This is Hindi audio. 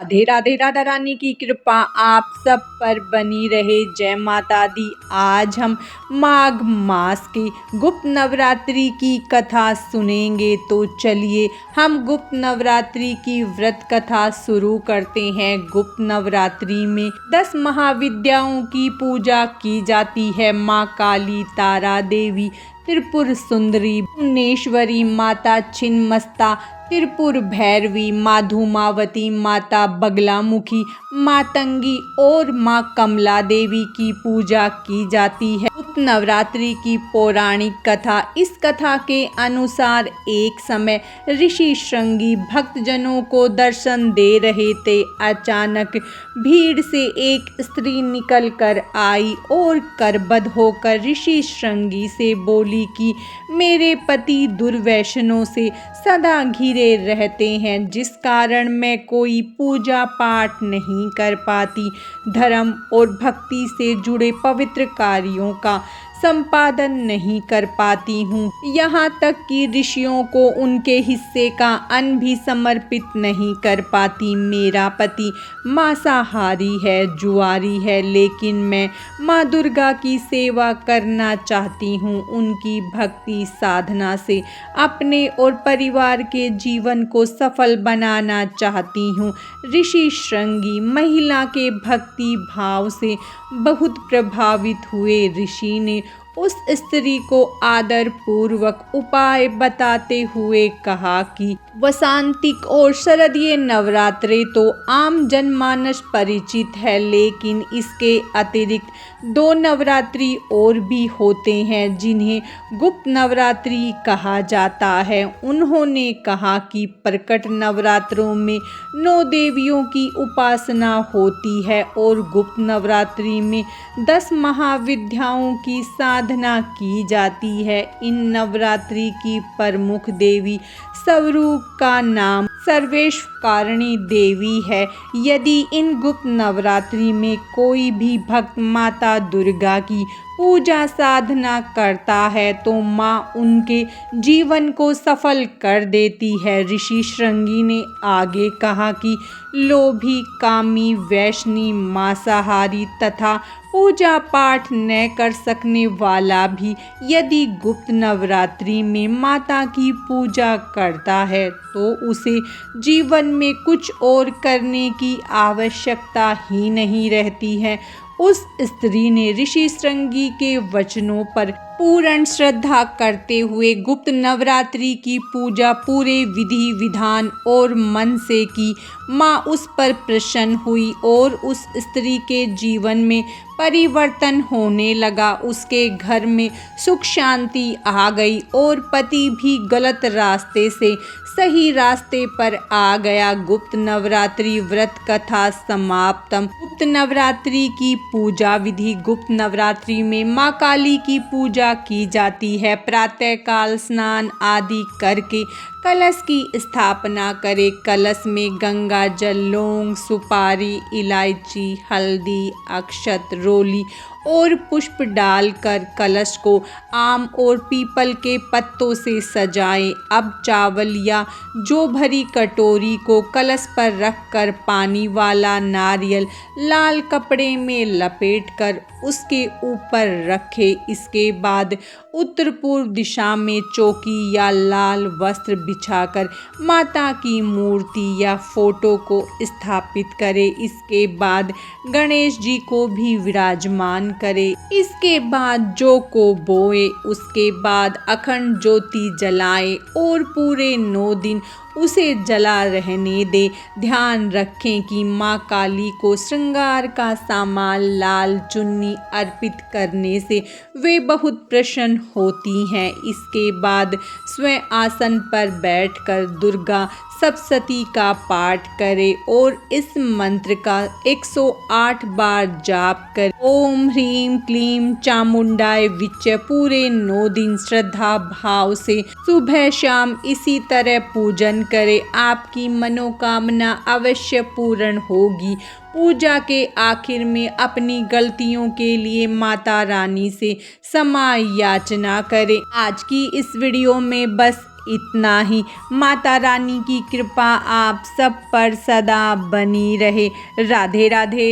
राधे राधे। राधा रानी की कृपा आप सब पर बनी रहे। जय माता दी। आज हम माघ मास की गुप्त नवरात्रि की कथा सुनेंगे। तो चलिए हम गुप्त नवरात्रि की व्रत कथा शुरू करते हैं। गुप्त नवरात्रि में 10 महाविद्याओं की पूजा की जाती है। माँ काली, तारा देवी, त्रिपुर सुंदरी, भुवनेश्वरी, माता छिन्नमस्ता, त्रिपुर भैरवी, माँ धूमावती, माता बगलामुखी, मातंगी और माँ कमला देवी की पूजा की जाती है। गुप्त नवरात्रि की पौराणिक कथा। इस कथा के अनुसार एक समय ऋषि श्रृंगी भक्तजनों को दर्शन दे रहे थे। अचानक भीड़ से एक स्त्री निकल कर आई और करबद्ध होकर ऋषि श्रृंगी से बोली कि मेरे पति दुर्व्यसनों से सदा घिरे रहते हैं, जिस कारण मैं कोई पूजा पाठ नहीं कर पाती, धर्म और भक्ति से जुड़े पवित्र कार्यों का संपादन नहीं कर पाती हूँ। यहाँ तक कि ऋषियों को उनके हिस्से का अन्न भी समर्पित नहीं कर पाती। मेरा पति मांसाहारी है, जुआरी है, लेकिन मैं माँ दुर्गा की सेवा करना चाहती हूँ। उनकी भक्ति साधना से अपने और परिवार के जीवन को सफल बनाना चाहती हूँ। ऋषि श्रृंगी महिला के भक्ति भाव से बहुत प्रभावित हुए। ऋषि ने उस स्त्री को आदर पूर्वक उपाय बताते हुए कहा कि वसंतिक और शरदीय नवरात्रे तो आम जनमानस परिचित है, लेकिन इसके अतिरिक्त 2 नवरात्रि और भी होते हैं जिन्हें गुप्त नवरात्रि कहा जाता है। उन्होंने कहा कि प्रकट नवरात्रों में 9 देवियों की उपासना होती है और गुप्त नवरात्रि में 10 महाविद्याओं की साधना की जाती है। इन नवरात्रि की प्रमुख देवी स्वरूप का नाम सर्वेश्वरकारिणी देवी है। यदि इन गुप्त नवरात्रि में कोई भी भक्त माता दुर्गा की पूजा साधना करता है तो माँ उनके जीवन को सफल कर देती है। ऋषि श्रृंगी ने आगे कहा कि लोभी, कामी, वैष्णी, मांसाहारी तथा पूजा पाठ न कर सकने वाला भी यदि गुप्त नवरात्रि में माता की पूजा करता है तो उसे जीवन में कुछ और करने की आवश्यकता ही नहीं रहती है। उस स्त्री ने ऋषि श्रृंगी के वचनों पर पूर्ण श्रद्धा करते हुए गुप्त नवरात्रि की पूजा पूरे विधि विधान और मन से की। माँ उस पर प्रसन्न हुई और उस स्त्री के जीवन में परिवर्तन होने लगा। उसके घर में सुख शांति आ गई और पति भी गलत रास्ते से सही रास्ते पर आ गया। गुप्त नवरात्रि व्रत कथा समाप्तम। गुप्त नवरात्रि की पूजा विधि। गुप्त नवरात्रि में माँ काली की पूजा की जाती है। प्रातः काल स्नान आदि करके कलश की स्थापना करें। कलश में गंगा जल, लौंग, सुपारी, इलायची, हल्दी, अक्षत, रोली और पुष्प डालकर कलश को आम और पीपल के पत्तों से सजाएं। अब चावल या जौ भरी कटोरी को कलश पर रखकर पानी वाला नारियल लाल कपड़े में लपेटकर उसके ऊपर रखें। इसके बाद उत्तर पूर्व दिशा में चौकी या लाल वस्त्र बिछाकर माता की मूर्ति या फोटो को स्थापित करें। इसके बाद गणेश जी को भी विराजमान करें। इसके बाद जौ को बोए। उसके बाद अखंड ज्योति जलाएं और पूरे 9 दिन उसे जला रहने दे। ध्यान रखें कि माँ काली को श्रृंगार का सामान लाल चुन्नी अर्पित करने से वे बहुत प्रसन्न होती हैं। इसके बाद स्वयं आसन पर बैठकर दुर्गा सप्तशती का पाठ करें और इस मंत्र का 108 बार जाप करें। ओम ह्रीम क्लीम चामुंडाय विच्च। पूरे 9 दिन श्रद्धा भाव से सुबह शाम इसी तरह पूजन करें। आपकी मनोकामना अवश्य पूर्ण होगी। पूजा के आखिर में अपनी गलतियों के लिए माता रानी से क्षमा याचना करें। आज की इस वीडियो में बस इतना ही। माता रानी की कृपा आप सब पर सदा बनी रहे। राधे राधे।